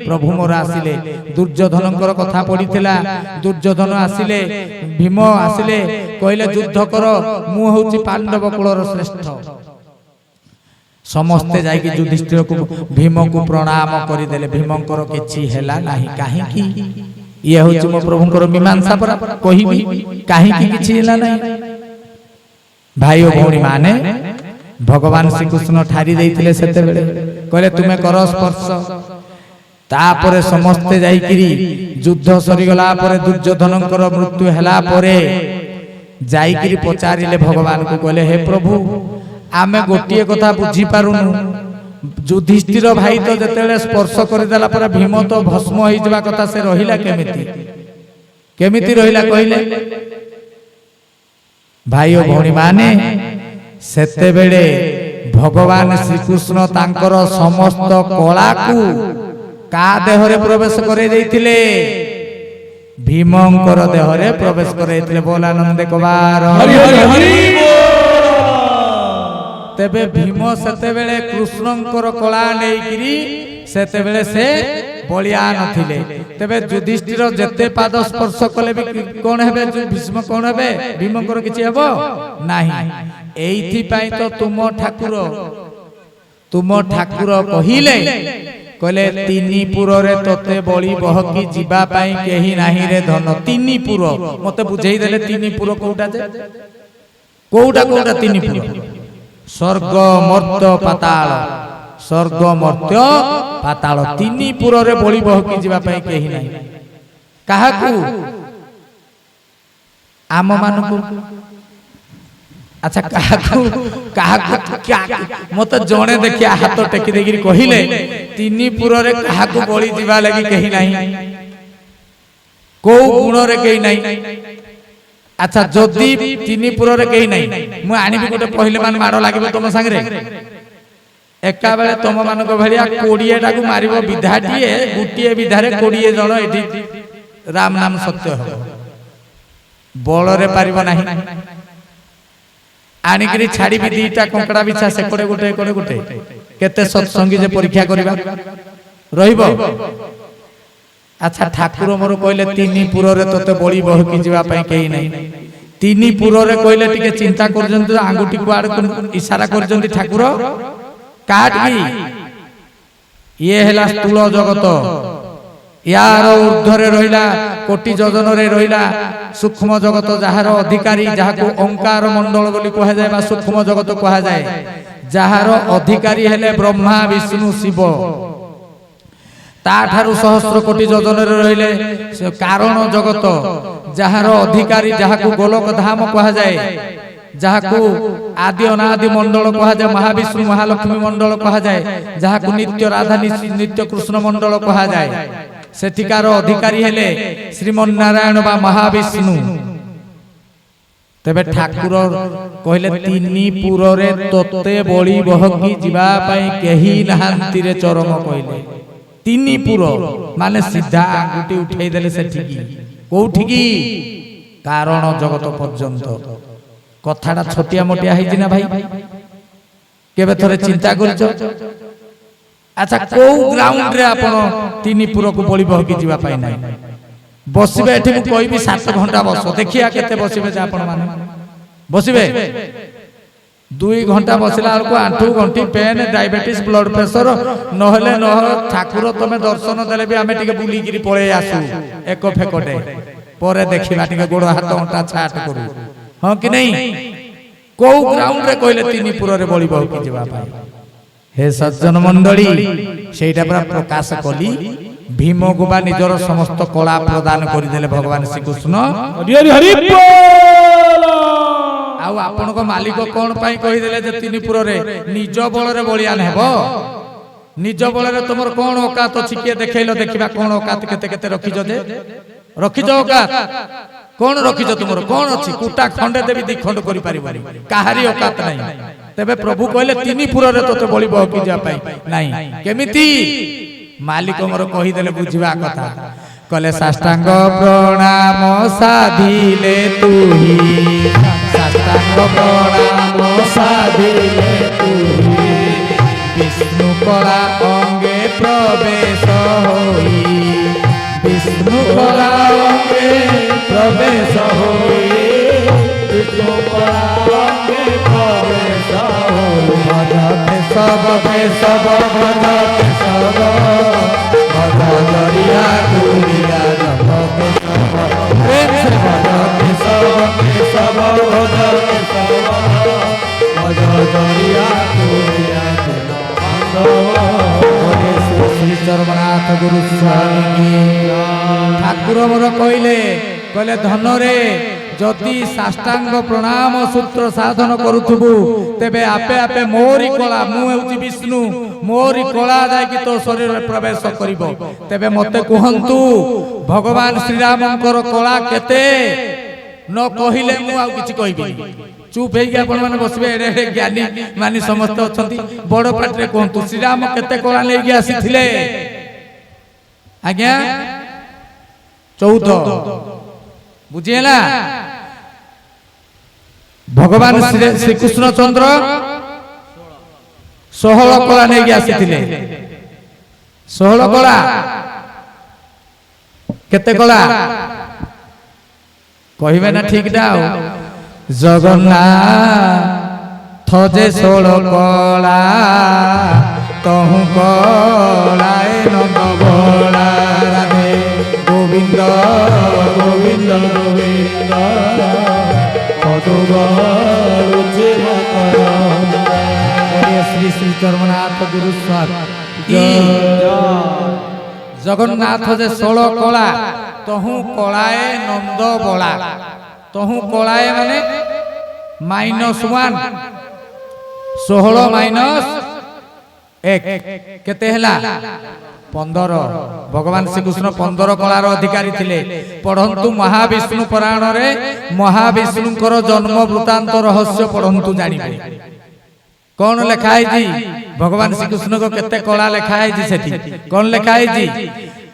प्रभु मोर आसिले दुर्योधनकर कथा पड़ीथिला दुर्योधन आसिले भीम आसिले कहले युद्ध कर मु होची पांडव कुलर श्रेष्ठ समस्ते जाइए युधिष्ठिर को भीम को प्रणाम करदेले भीमंकर किछि हेला नाही काहे की ये होची मो प्रभुंकर मीमांसा पर कहिबी काहे की किछि हेला नाही भाई ओ भौणी माने भगवान श्री कृष्ण ठारी देइथिले सेते बेले कहले तुमे कर स्पर्श तापरे समस्ते जाइकिरी युद्ध सरी गला परे दुर्योधनकर मृत्यु हेला परे जाइकिरी पचारिले भगवान को कहले हे प्रभु आमे गोटिए कथा बुझी पारुनु युधिष्ठिर भाई तो जतेले स्पर्श करदेला पर भीम तो भस्म होई जबा कथा से रहिला केमिति रहिला कहिले भाई ओ भौणी माने सेते बेले भगवान श्री कृष्ण तांकर समस्त कला को का देहरे प्रवेश करे देइथिले भीमंकर देहरे प्रवेश करे देइथिले बोलानंद कुमार हरि हरि हरि तेबे भीम सेते बेले कृष्णंकर कला नेइकिरी सेते बेले से बलिया नथिले तेबे युधिष्ठिर जते पाद स्पर्श कले भी कोन हेबे भीष्म कोन हेबे भीमंकर किछि हेबो नाही एइथि पई तो तुम ठाकुर कहिले कहले तीनी पुर रे तोते बळी बहकी जीवा पई केही नाही रे धन तीनी पुर मते बुझेई देले तीनी पुर कोउटा जे कोउटा तीनी पुर स्वर्ग मर्त्य पाताल तीनी पुर रे बळी बहकी जीवा पई केही नाही काहाकू आम मानकू अच्छा मत जड़े देखिया हाथ टेकी देखिए कहले तीनी पुर रे काहाकू बळी जीवा लगी केही नाही को गुण रे केही नाही अच्छा जदि तीनी पुर रे केही नाही मु आनिबी गोटे पहिले मान माड़ लागिबो तुम संगे एका बेले तुम मानक भलिया 20 टाकू मारिबो विधाटिए गुटिए विधारे 20 जण एठी राम नाम सत्य हो बळ रे पारिबो नाही आनिकरी छाड़ी भी दीटा कंकड़ा बिछा से कोड़े गोटे केते सत्संगी जे परीक्षा करिबा रहिबो अच्छा ठाकुर मोर कहले तीनी पुर रे तते बळी बहकी जीवा पई केही नाही तीनी पुर रे कहले टिके चिंता करजंती आंगुठी को आड़ इशारा करजंती ठाकुर काट भी ये हेला स्थूल जगत यार ऊर्ध्वरे रहिला कोटि योजन रे रहिला सूक्ष्म जगत जहार अधिकारी जहाको ओंकार मंडल बोली कहा जाय बा सूक्ष्म जगत कहा जाय जहार अधिकारी हेले ब्रह्मा विष्णु शिव ता ठारू सहस्र कोटि योजन रे रहिले कारण जगत जहार अधिकारी जहाको गोलक धाम कहा जाय जहाको आदि अनादि मंडल कहा जाय महाविष्णु महालक्ष्मी मंडल कहा जाय जहाको नित्य राधा नित्य कृष्ण मंडल कहा जाय सेठिकार अधिकारी हेले श्रीमन नारायण बा महाविष्णु तेबे ठाकुर कहले तीनी पुर रे तोते बळी बहकी जीवा पई केही नहांती रे चरम कहले तीनी पुर माने सीधा आंगुठी उठेई देले सेठिकी कोउठिकी कारण जगत पर्यंत कथाटा छोटिया मोटिया हेछि ना भाई केबे थरे चिंता करछो अच्छा को ग्राउंड रे आपण तीनी पुर को बळी बहकी जीवा पाई नाही बसिबे एठी मु कहबी 7 घंटा बसो देखिया केते बसिबे जे आपण माने बसिबे 2 घंटा बसिला को आंठू घंटी पेन डायबिटीज ब्लड प्रेशर नहले न ठाकुर तमे दर्शन देले भी आमे टिके बुली गिरी पळे आसु एक फेकोटे परे देखिबा टिके गोड़ हाथ अंटा छाट करू हां कि नहीं को ग्राउंड रे कहले तीनी पुर रे बळी बहकी जीवा पाई हे सज्जन मंडली सेटा पूरा प्रकाश कली भीम को बा निजर समस्त कला प्रदान करि देले भगवान श्री कृष्ण हरि हरि हरि बोल आ आपन को मालिक कोन पई कहि देले जे तीनी पुर रे निज बल रे बलियान हेबो निज बल रे तुमर कोन औकात अछि के देखैलो देखिबा कोन औकात केते केते रखिजो जे रखिजो औकात कोन रखिजो तुमर कोन अछि कुटा खंडे देबी दी खंड करि पारिबारी काहारी औकात नाही तेबे प्रभु कहले तीनी पुर रे तोते बळी बहकी जा पाई नाही केमिति मालिक मोर कहि देले बुझिबा कथा कहले साष्टांग प्रणाम साधिले तुही साष्टांग प्रणाम साधिले तुही विष्णु कला अंगे प्रवेश होई विष्णु कला अंगे प्रवेश होई विष्णु कला अंगे प्रवेश होई भजते सब केशव भजते सब भज जरिया दुरिया जप केशव प्रेम से भजते सब केशव भजते सब भज जरिया दुरिया श्री चरमनाथ गुरु स्वामी ठाकुर मोर कहले कहले धन रे जदि साष्टांग प्रणाम सूत्र साधन करुथबु तेबे आपे आपे मोरी कला मु हेउची विष्णु मोरी कला जाय तो शरीर रे प्रवेश करिवो तेबे मते कहंतु भगवान श्री रामकर कला केते न कहिले मु आ किछि कहबी चुप है आपण माने बसबे एडे ज्ञानी मानी समस्त अछंती बड़ पाटरे कहंतु श्री राम केते कला ले गया आसीथिले आज्ञा 14 बुझिएला भगवान श्री कृष्ण चंद्र 16 कला ले गया आसीथिले 16 कला केते कला कहिबे ना ठीक डा जगन्नाथ जे 16 कला तहु कलाए नंद बोला राधे गोविंद गोविंद गोविंद पदुबरुचे श्री श्री चरमनाथ गुरु स्वामी जगन्नाथ जे 16 कला तहु कलाए नंद बोला तहु कलाए माने -1 16 -1 केते हला 15 भगवान श्री कृष्ण 15 कलार अधिकारी थिले पढ़ंतु महाविष्णु पुराण रे महाविष्णुकर जन्म वृत्तांत रहस्य पढ़ंतु जानिबे कौन लिखा है जी भगवान श्री कृष्ण को केते कला लिखा है जी सेठी कौन लिखा है जी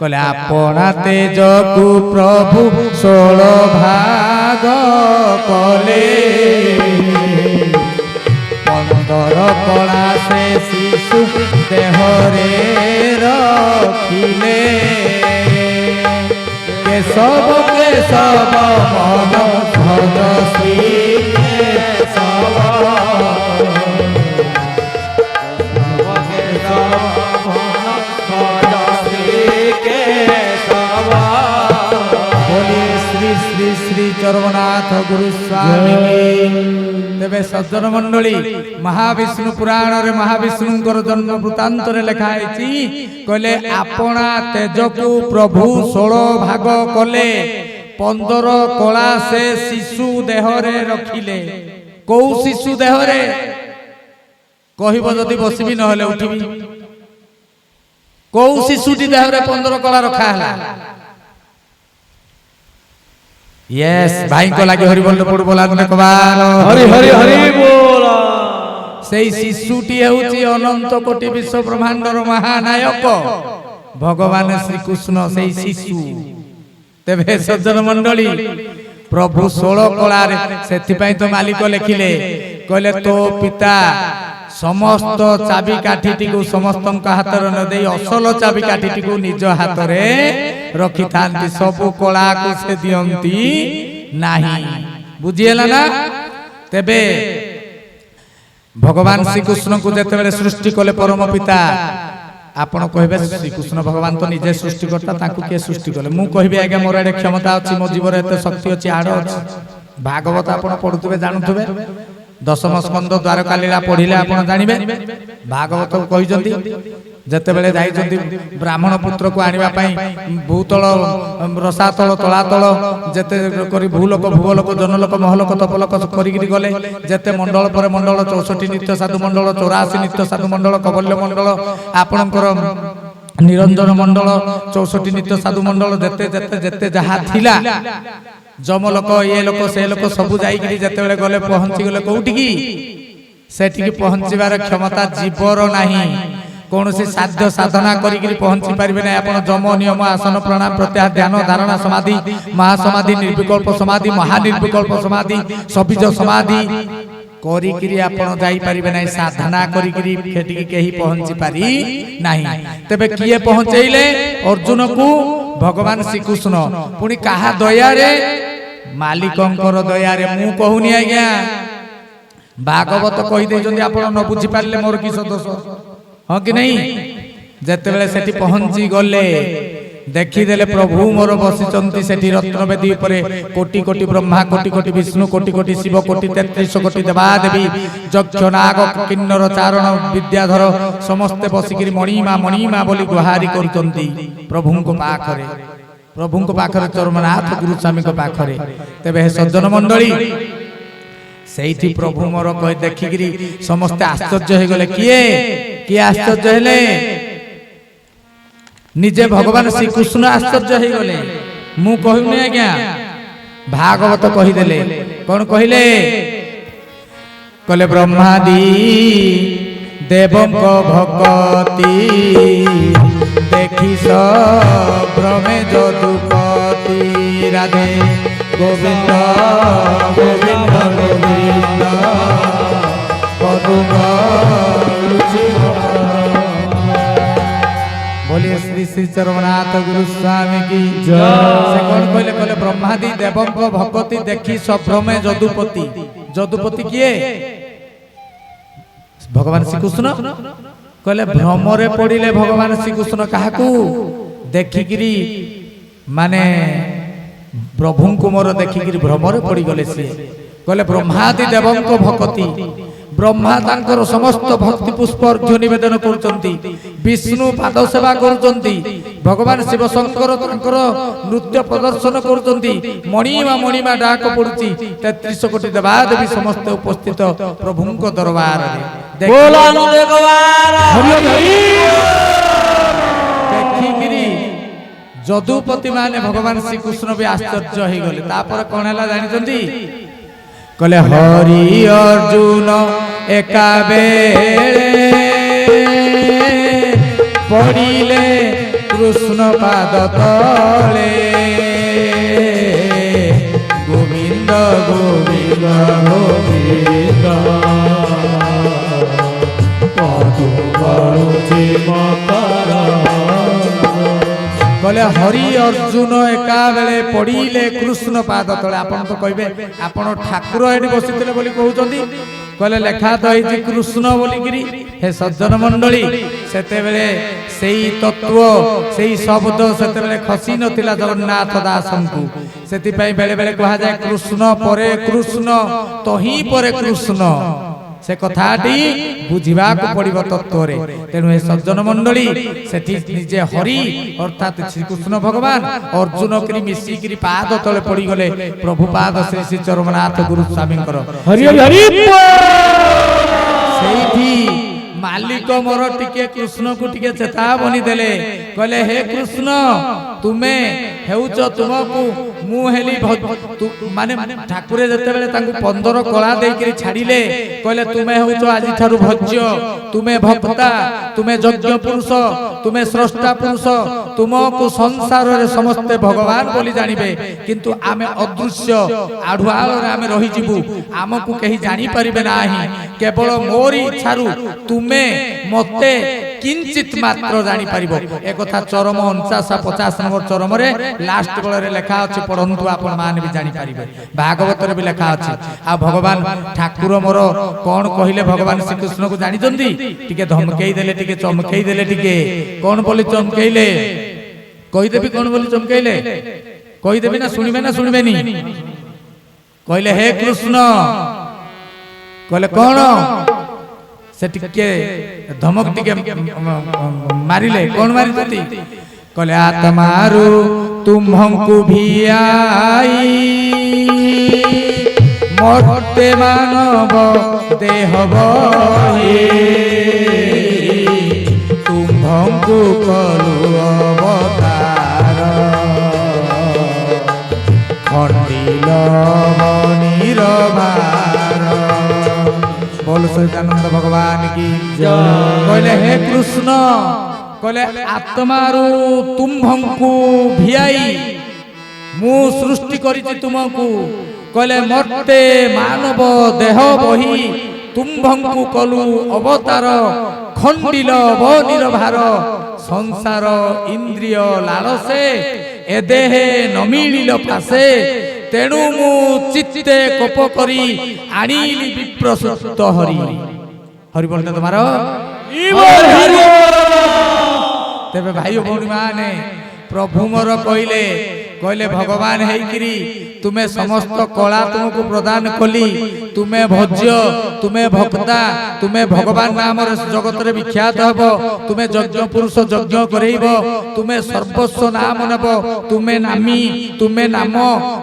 कहले आपना तेज को प्रभु 16 भाग कले 15 कला से शिशु देहरे रखिले केशव केशव मन भज श्री केशव श्री चरमनाथ गुरु स्वामी तेबे सज्जन मंडली महाविष्णु पुराण रे महाविष्णुकर जन्म वृत्तांत रे लिखा है कहले आपना तेज को प्रभु 16 भाग कले 15 कला से शिशु देह रे रखिले को शिशु देह रे कहिबो जदी बसिबी न होले उठिबी को शिशुटी देह रे 15 कला रखा हला यस भाई को लागे हरि बोल पड़ बोला ने कबार हरि हरि हरि बोल सेई शिशुटी हेउची अनंत कोटि विश्व ब्रह्मांडर महानायक भगवान श्री कृष्ण सेई शिशु तेबे सज्जन मंडली प्रभु 16 कला रे सेति पई तो मालिक लिखिले कहले तो पिता समस्त चाबी काठीटी को समस्त हाथ न दे असल चाबी काठीटी को निज हाथ रे रखी थांती सबु कला को से दियंती नाही बुझिएला ना तेबे भगवान श्री कृष्ण को जते बेले सृष्टि कले परम पिता आपण कहबे श्री कृष्ण भगवान तो निजे सृष्टि करता ताकू के सृष्टि कले मु कहबे आगे मोर एडे क्षमता अछि मो जीवन एते शक्ति अछि आड़ अछि भागवत आपण पढुतबे जानुतबे दशम स्कंद द्वारका लीला पढ़िले आपण जानिबे भागवत कहिजंती जते बेले जाइजंती ब्राह्मण पुत्र को आनिबा पई भूतल रसातल तलातल जते करी भूलोक भूलोक जनलोक महलोक तपलोक करिगिरी गले जते मंडल पर मंडल 64 नित्य साधु मंडल 84 नित्य साधु मंडल कबल्य मंडल आपणकर निरंजन मंडल 64 नित्य साधु मंडल जते जते जते जहा थिला जम लोक ये लोक से लोक सबु जाइकरी जते बेले गले पहुंची गले कोउठी की सेठी की पहुंचीबार क्षमता जीवर नाही कौनसी साध्य साधना करी पहुंची पारिबे ना आपण जम नियम आसन प्राणायाम प्रत्याहार ध्यान धारणा समाधि महासमाधि निर्विकल्प समाधि महानिर्विकल्प समाधि सबीज समाधि करी आपण जाई पारिबे ना साधना करी फेटी केही पहुंची पारी नाही तबे किए पहुंचैले अर्जुन को भगवान श्रीकृष्ण पुणी कहा दयारे मालिकंकर दयारे मु कहूनी आज्ञा भागवत कही देइछन्ती आपण न बुझी पारले मोर किस दोष हां कि नहीं जते बेले सेठी पहुंची गले देखिदेले प्रभु मोर बसिचंती सेठी रत्नवेदी उपरे कोटि कोटि ब्रह्मा कोटि कोटि विष्णु कोटि कोटि शिव कोटि 33 कोटि देवादेवी यक्ष नाग किन्नर चारण विद्याधर समस्त बसिकिरी मणिमा बोली गुहारी करचंती प्रभुंको पाखरे प्रभुंको पाखरे चरमनाथ गुरुस्वामी को पाखरे तेबे हे सज्जन मंडली सेठी प्रभु मोर कह देखिकिरी समस्त आश्चर्य हो गले किए आश्चर्य हेले निजे भगवान श्रीकृष्ण आश्चर्य हो गले मु कहूनी आज्ञा भागवत कहीदेले कौन कहले कले ब्रह्मादि देवंक भक्ति देखी भ्रमे जदुपति राधे गोविंद गोविंद गोविंद पदुम बोलिए श्री श्री चरमनाथ गुरुस्वामी की जय। से कौन कहले कहले ब्रह्मादि देवंक भक्ति देखी सभ्रमे जदुपति जदुपति किए भगवान श्रीकृष्ण कहले भ्रमरे पड़िले भगवान श्रीकृष्ण काहाकू देखिकिरी माने प्रभु को मोर देखिकिरी भ्रमरे पड़ी गले सी कहले ब्रह्मादि देवंक भक्ति ब्रह्मा तांकर समस्त भक्ति पुष्प अर्घ्य निवेदन करुचंती विष्णु पाद सेवा करुचंती भगवान शिव शंकर तांकर नृत्य प्रदर्शन करुचंती मणिमा डाक पड़ुची 33 कोटि देवादेवी समस्त उपस्थित प्रभु को दरबार देखिकिरी जदुपति माने भगवान श्रीकृष्ण भी आश्चर्य हो गले तापर कोन हला जानिचंती कहले हरि अर्जुन एका बेले पड़िले कृष्ण पाद तले गोविंद गोविंद गोविंद कहले हरि अर्जुन एका बेले पड़िले कृष्ण पाद तले आपण तो कहबे आपण ठाकुर एडी बसितले बोली कहउचंदी कहले लेखा तो है कृष्ण बोलिकिरी हे सज्जन मंडली सेते बेले सेई तत्व सेई शब्द सेते बेले खसी नथिला जगन्नाथ दासंकु सेति पई बेले बेले कहा जाय कृष्ण परे कृष्ण तही परे कृष्ण से कथाटी बुझिबा को पड़िबो तत्व रे तेनु हे सज्जन मंडली सेठी निजे हरि अर्थात श्री कृष्ण भगवान अर्जुन करी मिसी करी पाद तले पड़ी गले प्रभु पाद श्री श्री चरमनाथ गुरुस्वामी हरि हरि सेठी मालिक मोर टिके कृष्ण को टिके चेतावनी देले कहले हे कृष्ण तुमे हेउच तुमको मु हेली माने ठाकुरे जते बेले तांको 15 कला देई करी छाडिले कहले तुमे हेउच आजि थारु भज्य तुमे भक्ता तुमे यज्ञ पुरुष तुमे स्रष्टा पुरुष तुमको संसार रे समस्त भगवान बोली जानिबे किंतु आमे अदृश्य आढुआल रे आमे रही जिबु आमको कहि जानि परिबे नाही केवल मोरी इच्छारु तुमे मते किंचित मात्र जानि परिबो ए कथा चरम 49-50 नंबर चरम रे लास्ट बेले रे लेखा अछि पढंतु आपण मान भी जानि परिबे भागवत रे भी लेखा अछि आ भगवान ठाकुर मोर कोन कहिले भगवान श्री कृष्ण को जानि जंदी टिके धमकेई देले टिके चमकेई देले टिके कोन बोली चमकेइले कहि देबी कोन बोली चमकेइले कहि देबी ना सुनिबे नी कहिले हे कृष्ण कहले कोन से टिके धमक टिके मारिले कोन मारि जति कहले आत्मारु तुमको भी आई मरते मानव देह बही तुमको कलु अवतार खंडिल मणिर भार बोल सच्चिदानंद भगवान की जय। कहले हे कृष्ण कहले आत्मारु तुम्भंकु भियाई मु सृष्टि करिछि तुमको कहले मरते मानव देह बही तुम्भंकु कलु अवतार খণ্ডিল বনির ভার সংসার ইন্দ্রিয় লালসে এ দেহে নমিলিল ফাসে তেণু মু চিত্তে কোপ করি আনিলি বিপ্রসুত হরি হরি বলতে তোমার তেবে ভাই ভৌণী মানে প্রভু মোর কইলে কইলে ভগবান হেইকিরি তুমি সমস্ত কলা তুমକୁ প্রদান কলি তুমি ভজ্য তুমি ভক্তা তুমি ভগবান নামর জগতরে বিখ্যাত হব তুমি যজ্ঞ পুরুষ যজ্ঞ করেইব তুমি সর্বস্ব নাম নেব তুমি নামী তুমি নাম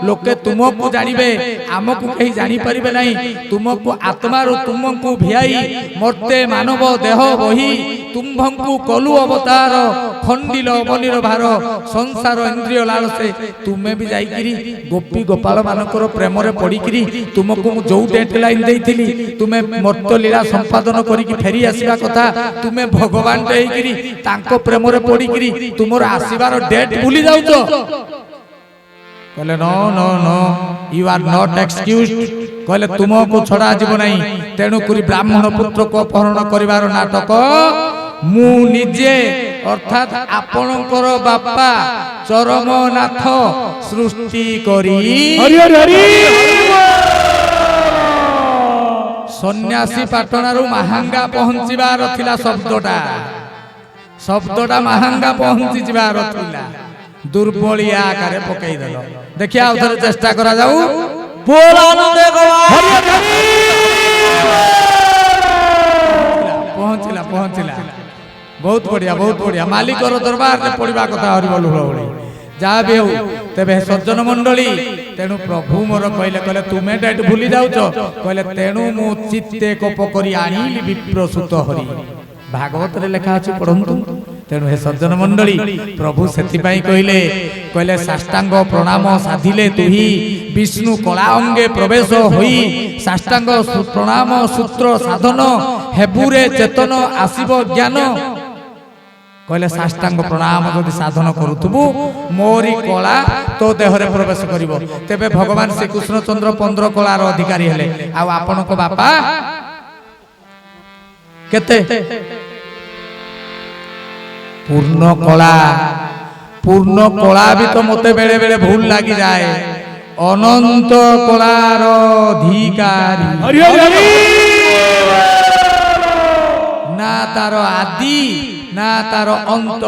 লোকে তুমକୁ জানিবে আমକୁ কেহি জানি পারিবে নাই তুমକୁ আত্মারু তুমକୁ ভিয়াই মর্তে মানব দেহ বহি তুম্ভଙ୍କୁ কলু অবতার খণ্ডিল অবনির ভার সংসার ইন্দ্রিয় লালসে তুমে বি যাইকিরি গোপী গোপাল মানকর প্রেমরে পড়িকিরি তুমକୁ ଯୋଉ ডেডলাইন দেইଥିଲି তুমে মর্ত লীলা সম্পাদন করিকি ফেরি আসিবা কথা তুমে ভগবান দেইকিরি তাঙ্ক প্রেমরে পড়িকিরি তুমর আসিবার ডেট ভুলি যাউছ কলে no no no you are not excused কলে তুমକୁ ছড়া জীব নাই তেণু করি ব্রাহ্মণ পুত্রক অপহরণ করিবার নাটক মু নিজে অর্থাৎ আপনকৰ বাপা চরমনাথ সৃষ্টি করি হরি হরি হরি সন্ন্যাসী পাটনারু মাহাঙ্গা পৌঁছিবার থিলা শব্দটা মাহাঙ্গা পৌঁছি যাবার থিলা দুর্বলিয়া আকারে পকাই দেল দেখিয়া আউথরে চেষ্টা করা যাও बोल आनंद হরি হরি হরি পৌঁছিলা পৌঁছিলা बहुत बढ़िया मालिकर दरबार में पढ़ा कथा हरिबोल हुड़हुड़ी जहाँ भी हो तेरे सज्जन मंडली तेणु प्रभु मोर कहले कहले तुमे डेट भूली जाऊच कहले तेणु मु चित्ते कोप करी आनिली विप्रसुत हरि भागवत रे लिखा अछि पढ़ंतु तेणु हे सज्जन मंडली प्रभु सेति पई कहले कहले साष्टांग प्रणाम साधिले तुही विष्णु कला अंगे प्रवेश होई साष्टांग प्रणाम सूत्र साधन हेबुरे चेतन आसीब ज्ञान कहले साष्टांग प्रणाम जदि साधन करूथबु मोरी कला तो देहरे प्रवेश करिवो तेबे भगवान श्री कृष्णचंद्र 15 कलार अधिकारी हेले आ आपन को बापा केते पूर्ण कला भी तो मते बेले बेले भूल लागी जाए अनंत कलार अधिकारी हरि हरि ना तार आदि ना तार अंत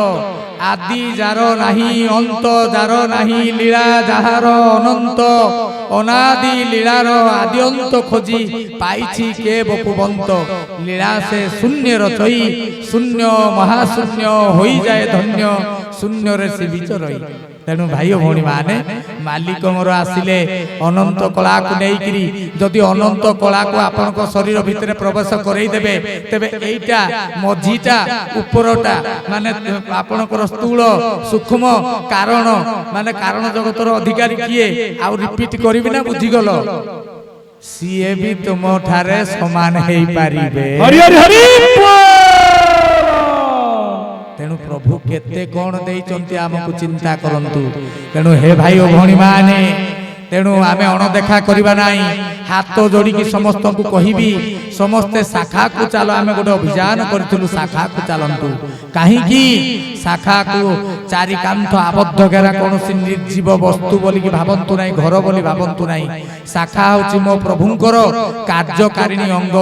आदि जार नाही अंत जार नाही लीला जहार अनंत अनादि लीलार आदि अंत खोजी पाइछि के बपुवंत लीला से शून्य रचई शून्य महाशून्य होई जाए धन्य शून्य रे से विचरई तेणु भाई भौणी माने मालिक मोर आसिले अनंत कला को नेइकिरी जदि अनंत कला को आपन को शरीर भितरे प्रवेश करई देबे तबे एइटा मझीटा उपरटा माने आपन को स्थूल सूक्ष्म कारण माने कारण जगतर अधिकारी किए आ रिपीट करिबि ना बुझी गलो सीए भी तुम ठारे समान हेई पारिबे हरि हरि हरि तेणु प्रभु केते कोण देइचंती आमको चिंता करंतु तेणु हे भाई ओ भौणी माने तेणु आमे अणदेखा करिबा नाही हाथ जोड़ी की समस्त को कहिबी समस्ते शाखा को चलो आमे गोटे अभियान करथुलु शाखा को चलंतु काहे की शाखा को चारि कांथ आबद्ध घेरा कोनोसी निर्जीव वस्तु बोली की भाबंतु नाही घर बोली भाबंतु नाही शाखा होची मो प्रभुंकर कार्यकारिणी अंग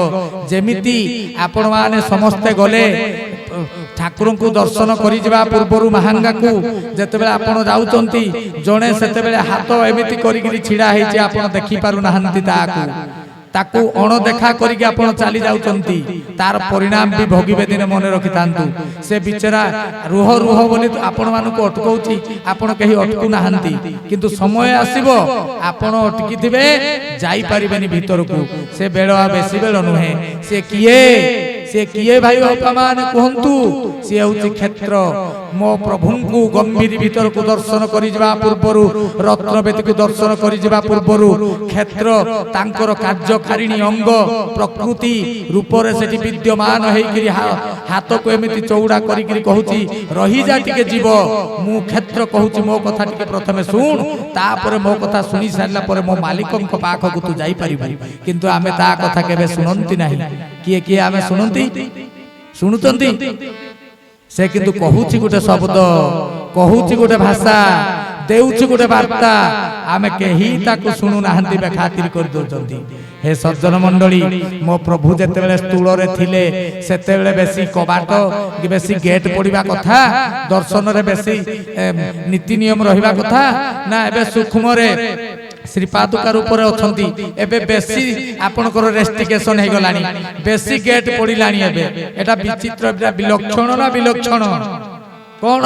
जेमिति आपण माने समस्ते गले ठाकुर को दर्शन करी जबा पूर्वरु महांगा को जते बेला आपण जाउचंती जणे सेते बेला हाथ एमिति करी गिरी छिडा हेची आपण देखि पारु नाहंती ताकू अणदेखा करिके आपण चली जाउचंती तार परिणाम भी भोगिबे दिन मने रखि तांतु से बिचरा रुह रुह बोली आपण मानु को अटकौची आपण कहि अटकु नाहंती किंतु समय आसीबो आपण अटकी थिबे जाई परिबेनी भीतर को से बेलो बेसी बेलो नुहे से किए भाई अपमान कहंतु से होची क्षेत्र मो प्रभु को गंभीर भीतर को दर्शन करि जबा पूर्वरु रत्नवेदी को दर्शन करि जबा पूर्वरु क्षेत्र तांकर कार्यकारिणी अंग प्रकृति रूप रे सेठी विद्यमान हेई करी हाथ को एमिति चौड़ा करि करी कहूची रही जा टिके जीव मु क्षेत्र कहूची मो कथा टिके प्रथमे सुन तापर मो कथा सुनी सारला पर मो मालिकन को पाख को तू जाई परिबी किंतु आमे ता कथा केबे सुनंती नाही किए किए आमे सुनंती ଶୁଣୁଛନ୍ତି ସେ କିନ୍ତୁ କହୁଛି ଗୋଟେ ଶବ୍ଦ କହୁଛି ଗୋଟେ ଭାଷା ଦେଉଛି ଗୋଟେ ବାର୍ତ୍ତା ଆମେ କେହି ତାକୁ ଶୁଣୁନାହାନ୍ତି ବେଖାତିର କରିଦଉଛନ୍ତି। ହେ ସଜ୍ଜନ ମଣ୍ଡଳୀ ମୋ ପ୍ରଭୁ ଯେତେବେଳେ ସ୍ଥୂଳରେ ଥିଲେ ସେତେବେଳେ ବେଶୀ କବାଟ ବେଶୀ ଗେଟ୍ ପଡ଼ିବା କଥା ଦର୍ଶନରେ ବେଶୀ ନୀତି ନିୟମ ରହିବା କଥା ନା ଏବେ ସୂକ୍ଷ୍ମରେ ଶ୍ରୀପାଦୁକା ରୂପରେ ଅଛନ୍ତି ଏବେ ବେଶୀ ଆପଣଙ୍କର ରେଷ୍ଟ୍ରିକେସନ ହେଇଗଲାଣି ବେଶୀ ଗେଟ୍ ପଡ଼ିଲାଣି ଏବେ ଏଟା ବିଚିତ୍ର ଏଟା ବିଲକ୍ଷଣ ନା ବିଲକ୍ଷଣ କଣ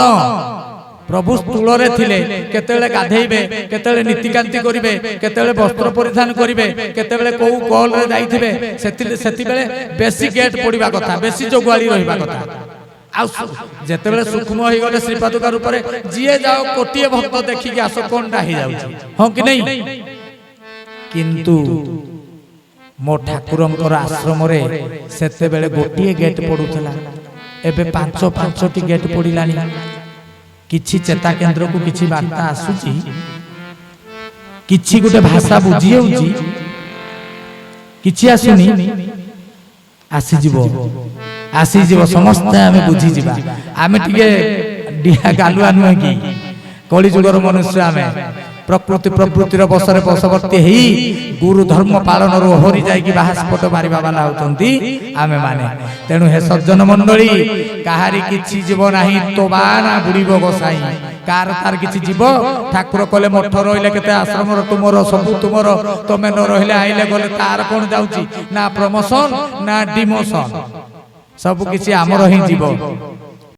ପ୍ରଭୁ ସ୍ଥୂଳରେ ଥିଲେ କେତେବେଳେ ଗାଧେଇବେ କେତେବେଳେ ନୀତିକାନ୍ତି କରିବେ କେତେବେଳେ ବସ୍ତ୍ର ପରିଧାନ କରିବେ କେତେବେଳେ କୋଉ କଲରେ ଯାଇଥିବେ ସେତିବେଳେ ବେଶୀ ଗେଟ୍ ପଡ଼ିବା କଥା ବେଶୀ ଜଗୁଆଳି ରହିବା କଥା ଆଉ ଯେତେବେଳେ ସୂକ୍ଷ୍ମ ହେଇଗଲେ ଶ୍ରୀପାଦୁକା ରୂପରେ ଯିଏ ଯାଅ କୋଟିଏ ଭକ୍ତ ଦେଖିକି ଆସ କଣଟା ହେଇଯାଉଛି ହଁ କି ନାହିଁ କିନ୍ତୁ ମୋ ଠାକୁରଙ୍କର ଆଶ୍ରମରେ ସେତେବେଳେ ଗୋଟିଏ ଗେଟ୍ ପଡୁଥିଲା ଏବେ ପାଞ୍ଚଟି ଗେଟ୍ ପଡ଼ିଲାଣି କିଛି ଚେତା କେନ୍ଦ୍ରକୁ କିଛି ବାର୍ତ୍ତା ଆସୁଛି କିଛି ଗୋଟେ ଭାଷା ବୁଝି ହେଉଛି କିଛି ଆସୁନି ଆସିଯିବ ସମସ୍ତେ ଆମେ ବୁଝିଯିବା ଆମେ ଟିକେ ଗାଲୁଆ ନୁହେଁ କି କଳିଯୁଗର ମନୁଷ୍ୟ ଆମେ ପ୍ରକୃତିର ବସରେ ବଶବର୍ତ୍ତୀ ହେଇ ଗୁରୁ ଧର୍ମ ପାଳନରୁ ଓହରି ଯାଇକି ବାହାସ୍ପଟ ମାରିବା ବାଲା ହଉଛନ୍ତି ଆମେ ମାନେ ତେଣୁ ହେ ସଜ୍ଜନ ମଣ୍ଡଳୀ କାହାରି କିଛି ଯିବ ନାହିଁ ତୋବା ନା ବୁଡ଼ିବ ଗୋସାଇଁ କାର ତାର କିଛି ଯିବ ଠାକୁର କଲେ ମଠ ରହିଲେ କେତେ ଆଶ୍ରମର ତୁମର ସବୁ ତୁମର ତମେ ନ ରହିଲେ ଆଇଲେ ଗଲେ ତାର କଣ ଯାଉଛି ନା ପ୍ରମୋଶନ ନା ଡିମୋଶନ ସବୁ କିଛି ଆମର ହିଁ ଯିବ